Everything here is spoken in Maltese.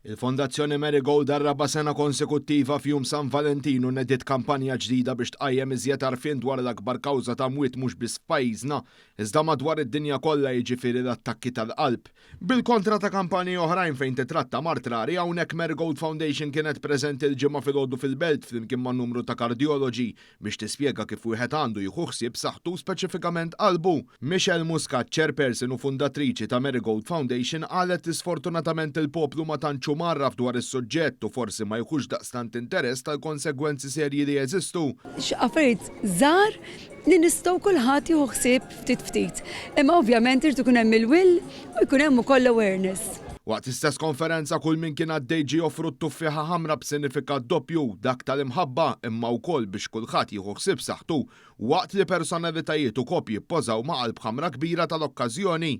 Il-Fondazzjoni Marigold darraba sena konsekuttiva f'jum San Valentinu Tnediet kampanja ġdida biex tqajjem iżjed għarfien dwar l-akbar kawża ta' mwiet mhux biss f'pajjiżna, iżda madwar id-dinja kollha jiġifieri l-attakki tal-qalb. Bil-kontra ta' kampanji oħrajn fejn titratta mart rari hawnhekk Marigold Foundation kienet preżenti l-ġimgħa filgħodu fil-belt flimkien ma' numru ta' kardioloġi biex tispjega kif wieħed għandu jieħu ħsieb saħħtu speċifikament qalbu. Michelle Muscat, chairperson u fundatriċi ta' Marigold Foundation, qalet sfortunatament il-poplu ma tantx marraf dwar is-suġġett u forsi ma jkunx daqstant interess tal-konsegwenzi serji li jeżistu. Affarijiet żgħar li nistgħu kulħadd jieħu ħsieb ftit ftit. Imma ovvjament irid ikun hemm il-will u jkun hemm ukoll awareness. Waqt istess konferenza kull min kien għaddej ġie offru t-tuffiħa ħamra b'sinifikat doppju dak tal-imħabba imma wkoll biex kulħadd jieħu ħsieb saħħtu waqt li personalitajiet u kopji ppożaw ma' qalb ħamra kbira tal-okkażjoni.